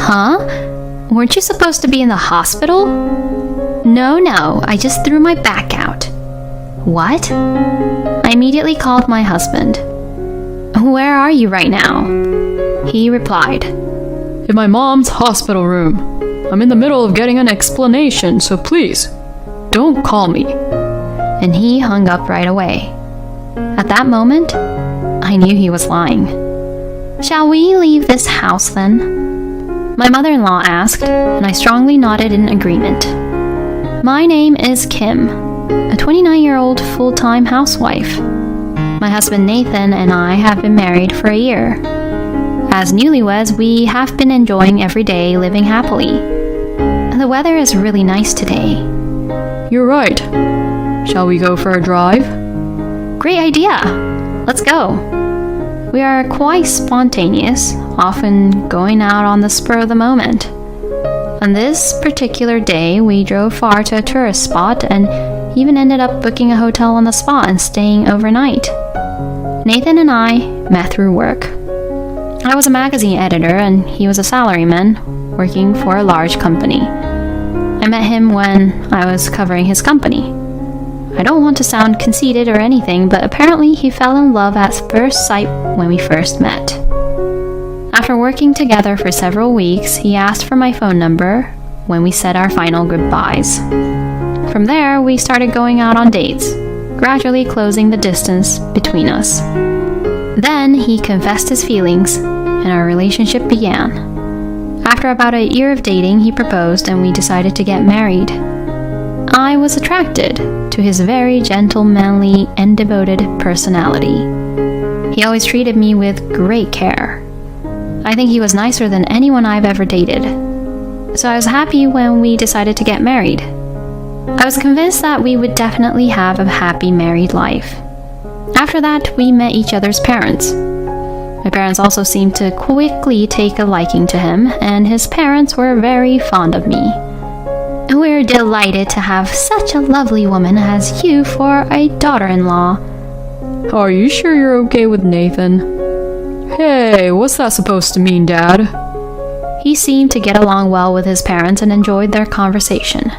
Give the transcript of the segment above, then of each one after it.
Huh? Weren't you supposed to be in the hospital? No, I just threw my back out. What? I immediately called my husband. Where are you right now? He replied, In my mom's hospital room. I'm in the middle of getting an explanation, so please, don't call me. And he hung up right away. At that moment, I knew he was lying. Shall we leave this house then? My mother-in-law asked, and I strongly nodded in agreement. My name is Kim, a 29-year-old full-time housewife. My husband Nathan and I have been married for a year. As newlyweds, we have been enjoying every day, living happily. The weather is really nice today. You're right. Shall we go for a drive? Great idea! Let's go. We are quite spontaneous, often going out on the spur of the moment. On this particular day, we drove far to a tourist spot and even ended up booking a hotel on the spot and staying overnight. Nathan and I met through work. I was a magazine editor and he was a salaryman working for a large company. I met him when I was covering his company. I don't want to sound conceited or anything, but apparently he fell in love at first sight when we first met. After working together for several weeks, he asked for my phone number when we said our final goodbyes. From there, we started going out on dates, gradually closing the distance between us. Then he confessed his feelings, and our relationship began. After about a year of dating, he proposed and we decided to get married. I was attracted to his very gentle, manly, and devoted personality. He always treated me with great care. I think he was nicer than anyone I've ever dated. So I was happy when we decided to get married. I was convinced that we would definitely have a happy married life. After that, we met each other's parents. My parents also seemed to quickly take a liking to him, and his parents were very fond of me. We're delighted to have such a lovely woman as you for a daughter-in-law. Are you sure you're okay with Nathan? Hey, what's that supposed to mean, Dad? He seemed to get along well with his parents and enjoyed their conversation.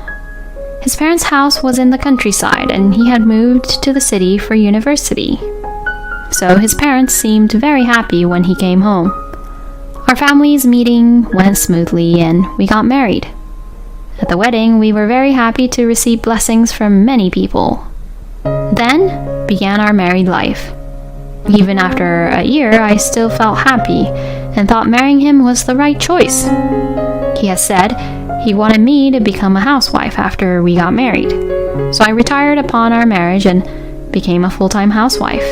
His parents' house was in the countryside, and he had moved to the city for university. So his parents seemed very happy when he came home. Our family's meeting went smoothly, and we got married. At the wedding, we were very happy to receive blessings from many people. Then began our married life. Even after a year, I still felt happy and thought marrying him was the right choice. He has said he wanted me to become a housewife after we got married, so I retired upon our marriage and became a full-time housewife.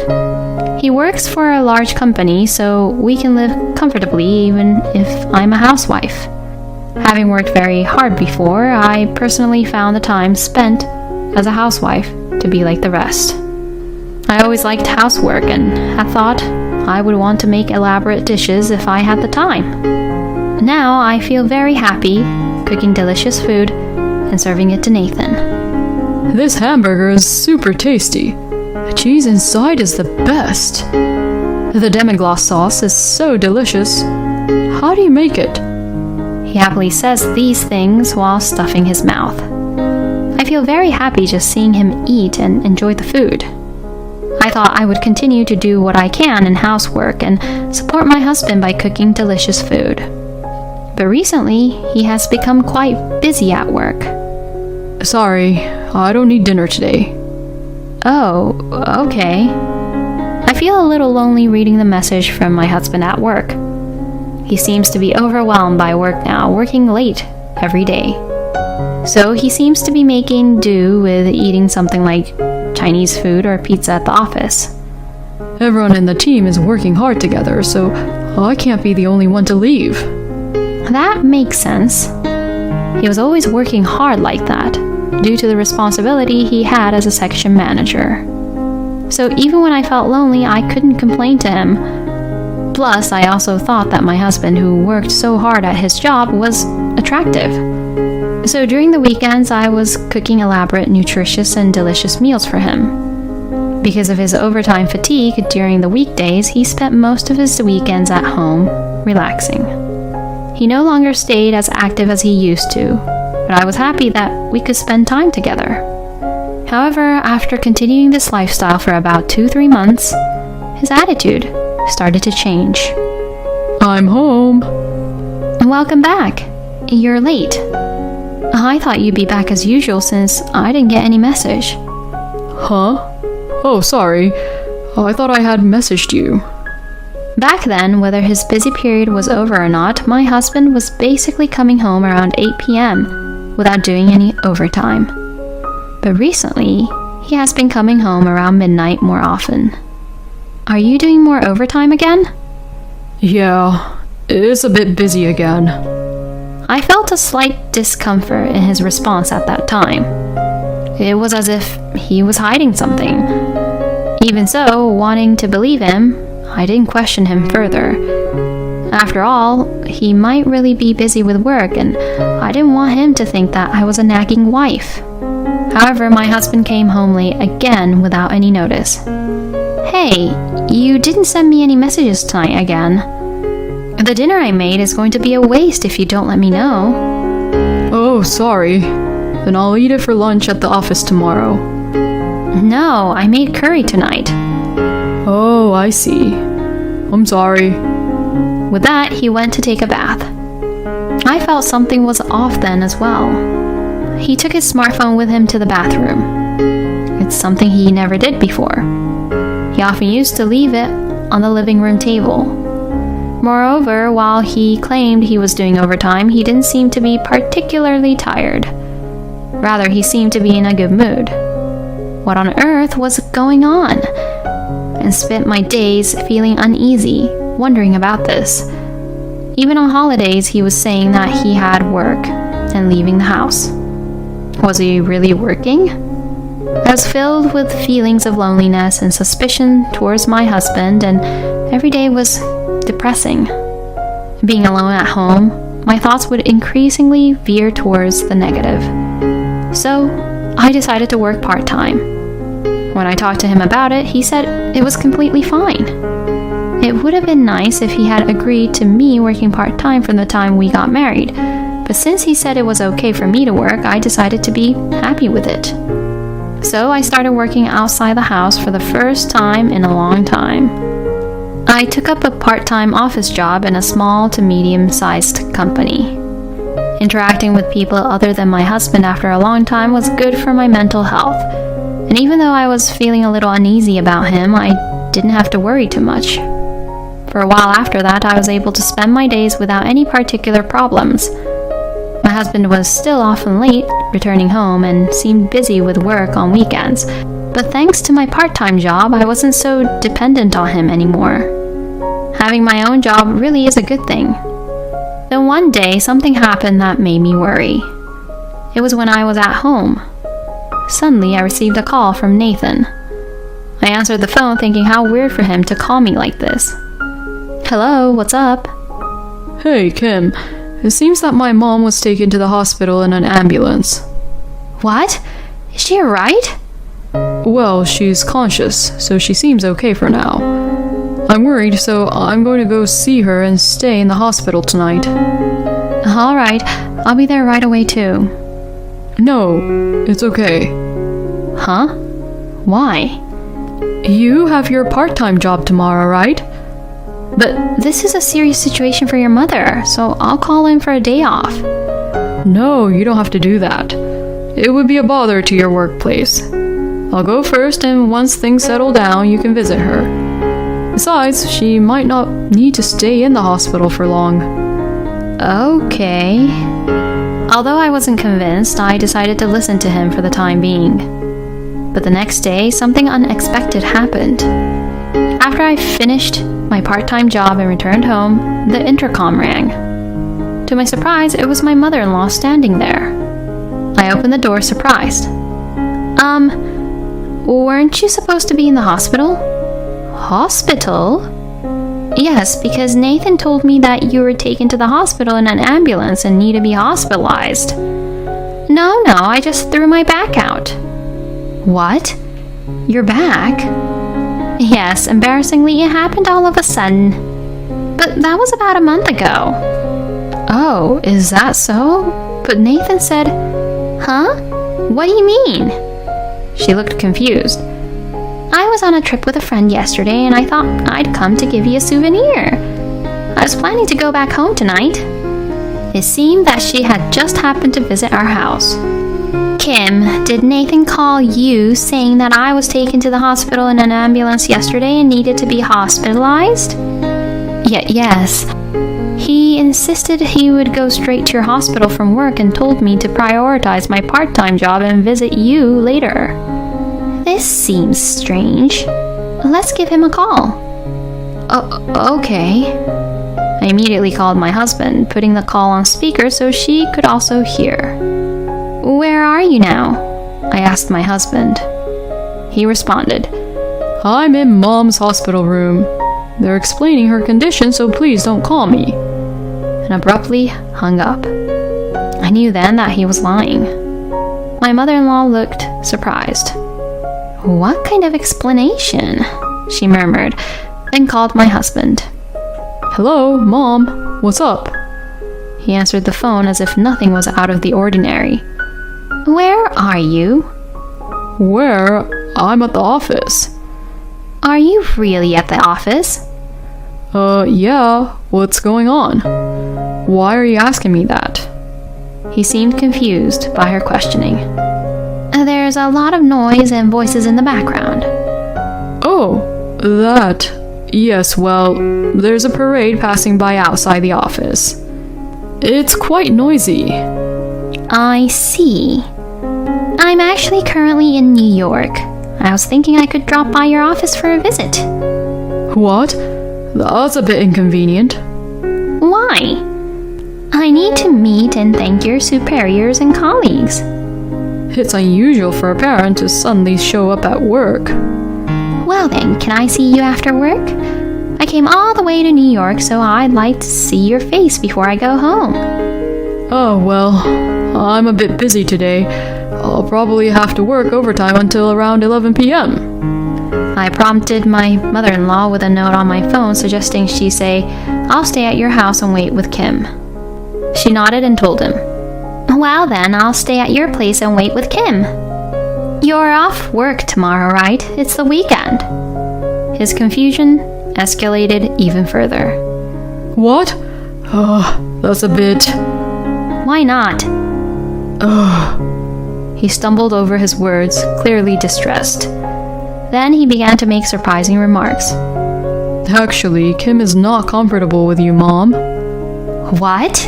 He works for a large company, so we can live comfortably even if I'm a housewife. Having worked very hard before, I personally found the time spent as a housewife to be like the rest. I always liked housework and had thought I would want to make elaborate dishes if I had the time. Now I feel very happy cooking delicious food and serving it to Nathan. This hamburger is super tasty. The cheese inside is the best. The demi-glace sauce is so delicious. How do you make it? He happily says these things while stuffing his mouth. I feel very happy just seeing him eat and enjoy the food. I thought I would continue to do what I can in housework and support my husband by cooking delicious food. But recently, he has become quite busy at work. Sorry, I don't need dinner today. Oh, okay. I feel a little lonely reading the message from my husband at work. He seems to be overwhelmed by work now, working late every day. So he seems to be making do with eating something like Chinese food or pizza at the office. Everyone in the team is working hard together, so I can't be the only one to leave. That makes sense. He was always working hard like that, due to the responsibility he had as a section manager. So even when I felt lonely, I couldn't complain to him. Plus, I also thought that my husband, who worked so hard at his job, was attractive. So during the weekends, I was cooking elaborate, nutritious, and delicious meals for him. Because of his overtime fatigue during the weekdays, he spent most of his weekends at home, relaxing. He no longer stayed as active as he used to, but I was happy that we could spend time together. However, after continuing this lifestyle for about 2-3 months, his attitude started to change. I'm home. Welcome back. You're late. I thought you'd be back as usual since I didn't get any message. Huh? Oh, sorry. I thought I had messaged you. Back then, whether his busy period was over or not, my husband was basically coming home around 8 p.m. without doing any overtime. But recently, he has been coming home around midnight more often. Are you doing more overtime again? Yeah, it's a bit busy again. I felt a slight discomfort in his response at that time. It was as if he was hiding something. Even so, wanting to believe him, I didn't question him further. After all, he might really be busy with work, and I didn't want him to think that I was a nagging wife. However, my husband came home late again without any notice. Hey, you didn't send me any messages tonight again. The dinner I made is going to be a waste if you don't let me know. Oh, sorry. Then I'll eat it for lunch at the office tomorrow. No, I made curry tonight. Oh, I see. I'm sorry. With that, he went to take a bath. I felt something was off then as well. He took his smartphone with him to the bathroom. It's something he never did before. He often used to leave it on the living room table. Moreover, while he claimed he was doing overtime, he didn't seem to be particularly tired. Rather, he seemed to be in a good mood. What on earth was going on? And spent my days feeling uneasy, wondering about this. Even on holidays, he was saying that he had work and leaving the house. Was he really working? I was filled with feelings of loneliness and suspicion towards my husband, and every day was depressing. Being alone at home, my thoughts would increasingly veer towards the negative. So, I decided to work part-time. When I talked to him about it, he said it was completely fine. It would have been nice if he had agreed to me working part-time from the time we got married, but since he said it was okay for me to work, I decided to be happy with it. So I started working outside the house for the first time in a long time. I took up a part-time office job in a small to medium-sized company. Interacting with people other than my husband after a long time was good for my mental health. And even though I was feeling a little uneasy about him, I didn't have to worry too much. For a while after that, I was able to spend my days without any particular problems. My husband was still often late returning home and seemed busy with work on weekends. But thanks to my part-time job, I wasn't so dependent on him anymore. Having my own job really is a good thing. Then one day, something happened that made me worry. It was when I was at home. Suddenly, I received a call from Nathan. I answered the phone thinking how weird for him to call me like this. Hello, what's up? Hey, Kim. It seems that my mom was taken to the hospital in an ambulance. What? Is she alright? Well, she's conscious, so she seems okay for now. I'm worried, so I'm going to go see her and stay in the hospital tonight. Alright, I'll be there right away too. No, it's okay. Huh? Why? You have your part-time job tomorrow, right? But this is a serious situation for your mother, so I'll call in for a day off. No, you don't have to do that. It would be a bother to your workplace. I'll go first, and once things settle down, you can visit her. Besides, she might not need to stay in the hospital for long. Okay. Although I wasn't convinced, I decided to listen to him for the time being. But the next day, something unexpected happened. After I finished my part-time job and returned home, the intercom rang. To my surprise, it was my mother-in-law standing there. I opened the door surprised. Weren't you supposed to be in the hospital? Hospital? Yes, because Nathan told me that you were taken to the hospital in an ambulance and need to be hospitalized. No, I just threw my back out. What? Your back? Yes, embarrassingly, it happened all of a sudden. But that was about a month ago. Oh, is that so? But Nathan said, huh? What do you mean? She looked confused. I was on a trip with a friend yesterday and I thought I'd come to give you a souvenir. I was planning to go back home tonight. It seemed that she had just happened to visit our house. Kim, did Nathan call you saying that I was taken to the hospital in an ambulance yesterday and needed to be hospitalized? Yes. He insisted he would go straight to your hospital from work and told me to prioritize my part-time job and visit you later. This seems strange. Let's give him a call. Okay. I immediately called my husband, putting the call on speaker so she could also hear. Where are you now? I asked my husband. He responded, I'm in Mom's hospital room. They're explaining her condition, so please don't call me. And abruptly hung up. I knew then that he was lying. My mother-in-law looked surprised. What kind of explanation? She murmured, then called my husband. Hello, Mom. What's up? He answered the phone as if nothing was out of the ordinary. Where are you? Where? I'm at the office. Are you really at the office? Yeah. What's going on? Why are you asking me that? He seemed confused by her questioning. There's a lot of noise and voices in the background. Oh, that. Yes, well, there's a parade passing by outside the office. It's quite noisy. I see. I'm actually currently in New York. I was thinking I could drop by your office for a visit. What? That's a bit inconvenient. Why? I need to meet and thank your superiors and colleagues. It's unusual for a parent to suddenly show up at work. Well then, can I see you after work? I came all the way to New York, so I'd like to see your face before I go home. Oh, well, I'm a bit busy today. I'll probably have to work overtime until around 11 p.m. I prompted my mother-in-law with a note on my phone suggesting she say, I'll stay at your house and wait with Kim. She nodded and told him, well then, I'll stay at your place and wait with Kim. You're off work tomorrow, right? It's the weekend. His confusion escalated even further. What? Oh, that's a bit... Why not? He stumbled over his words, clearly distressed. Then he began to make surprising remarks. Actually, Kim is not comfortable with you, Mom. What?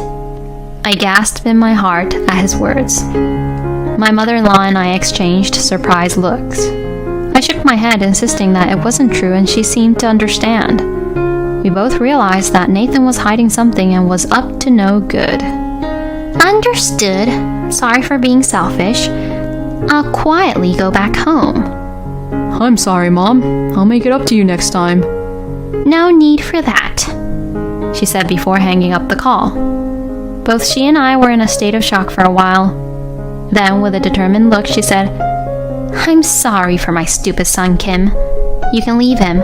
I gasped in my heart at his words. My mother-in-law and I exchanged surprised looks. I shook my head, insisting that it wasn't true, and she seemed to understand. We both realized that Nathan was hiding something and was up to no good. Understood. Sorry for being selfish. I'll quietly go back home. I'm sorry, Mom. I'll make it up to you next time. No need for that, she said before hanging up the call. Both she and I were in a state of shock for a while. Then, with a determined look, she said, I'm sorry for my stupid son, Kim. You can leave him.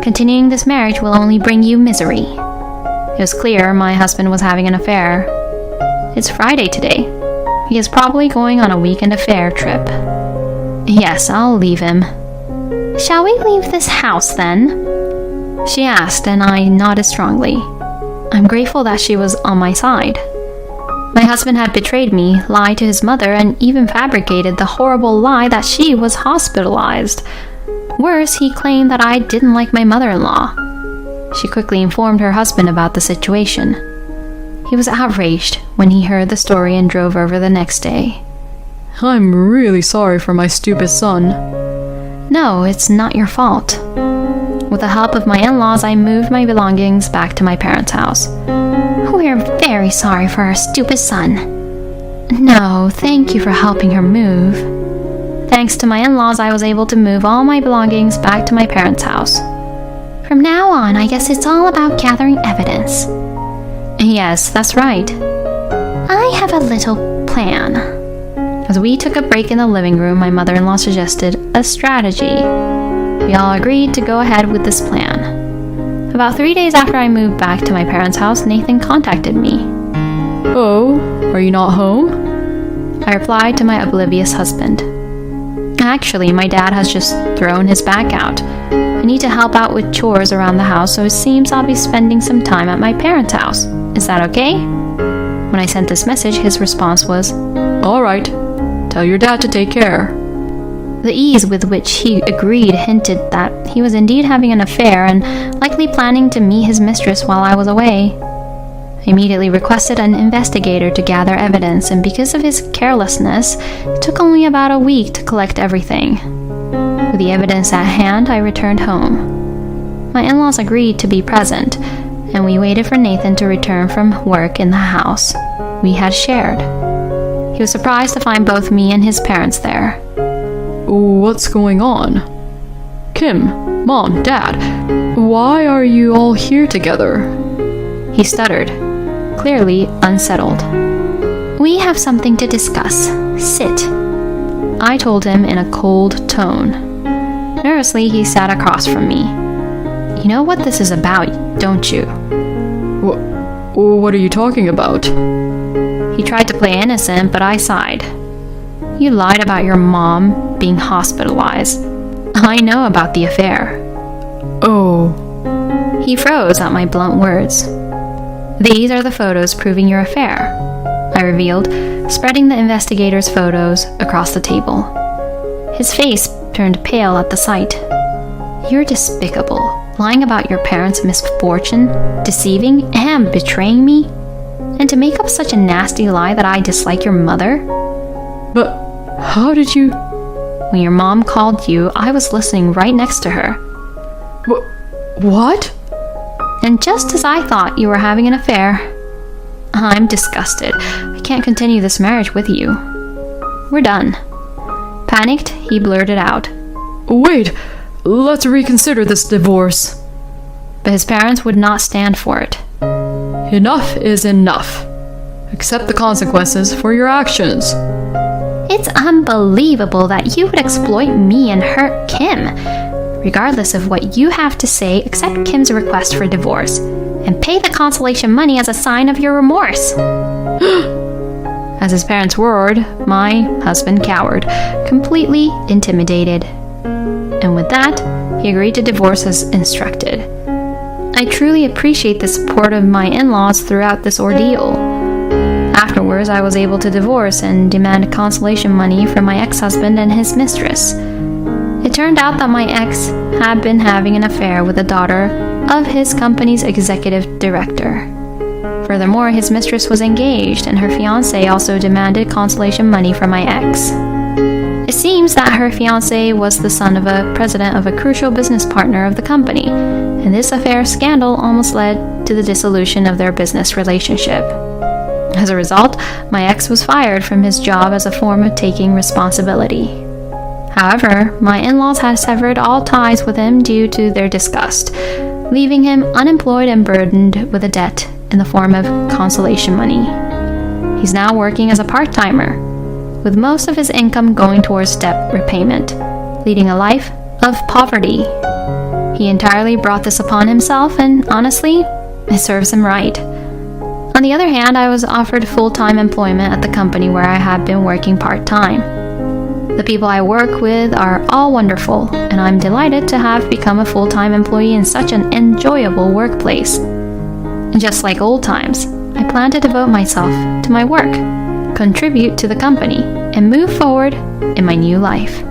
Continuing this marriage will only bring you misery. It was clear my husband was having an affair. It's Friday today. He is probably going on a weekend affair trip. Yes, I'll leave him. Shall we leave this house then? She asked, and I nodded strongly. I'm grateful that she was on my side. My husband had betrayed me, lied to his mother, and even fabricated the horrible lie that she was hospitalized. Worse, he claimed that I didn't like my mother-in-law. She quickly informed her husband about the situation. He was outraged when he heard the story and drove over the next day. I'm really sorry for my stupid son. No, it's not your fault. With the help of my in-laws, I moved my belongings back to my parents' house. We're very sorry for our stupid son. No, thank you for helping her move. Thanks to my in-laws, I was able to move all my belongings back to my parents' house. From now on, I guess it's all about gathering evidence. Yes, that's right. I have a little plan. As we took a break in the living room, my mother-in-law suggested a strategy. We all agreed to go ahead with this plan. About 3 days after I moved back to my parents' house, Nathan contacted me. Oh, are you not home? I replied to my oblivious husband. Actually, my dad has just thrown his back out. I need to help out with chores around the house, so it seems I'll be spending some time at my parents' house. Is that okay? When I sent this message, his response was, All right. Tell your dad to take care. The ease with which he agreed hinted that he was indeed having an affair and likely planning to meet his mistress while I was away. I immediately requested an investigator to gather evidence, and because of his carelessness, it took only about a week to collect everything. With the evidence at hand, I returned home. My in-laws agreed to be present, and we waited for Nathan to return from work in the house we had shared. He was surprised to find both me and his parents there. What's going on? Kim, Mom, Dad, why are you all here together? He stuttered, clearly unsettled. We have something to discuss. Sit. I told him in a cold tone. Nervously, he sat across from me. You know what this is about, don't you? What are you talking about? He tried to play innocent, but I sighed. You lied about your mom being hospitalized. I know about the affair. Oh. He froze at my blunt words. These are the photos proving your affair, I revealed, spreading the investigator's photos across the table. His face turned pale at the sight. You're despicable, lying about your parents' misfortune, deceiving and betraying me, and to make up such a nasty lie that I dislike your mother? But how did you... When your mom called you, I was listening right next to her. What? And just as I thought you were having an affair, I'm disgusted. I can't continue this marriage with you. We're done. Panicked, he blurted out. Wait, let's reconsider this divorce. But his parents would not stand for it. Enough is enough. Accept the consequences for your actions. It's unbelievable that you would exploit me and hurt Kim. Regardless of what you have to say, accept Kim's request for divorce and pay the consolation money as a sign of your remorse. As his parents roared, my husband cowered, completely intimidated. And with that, he agreed to divorce as instructed. I truly appreciate the support of my in-laws throughout this ordeal. Afterwards, I was able to divorce and demand consolation money from my ex-husband and his mistress. It turned out that my ex had been having an affair with the daughter of his company's executive director. Furthermore, his mistress was engaged, and her fiancé also demanded consolation money from my ex. It seems that her fiancé was the son of a president of a crucial business partner of the company, and this affair scandal almost led to the dissolution of their business relationship. As a result, my ex was fired from his job as a form of taking responsibility. However, my in-laws had severed all ties with him due to their disgust, leaving him unemployed and burdened with a debt in the form of consolation money. He's now working as a part-timer, with most of his income going towards debt repayment, leading a life of poverty. He entirely brought this upon himself, and honestly, it serves him right. On the other hand, I was offered full-time employment at the company where I had been working part-time. The people I work with are all wonderful, and I'm delighted to have become a full-time employee in such an enjoyable workplace. And just like old times, I plan to devote myself to my work, contribute to the company, and move forward in my new life.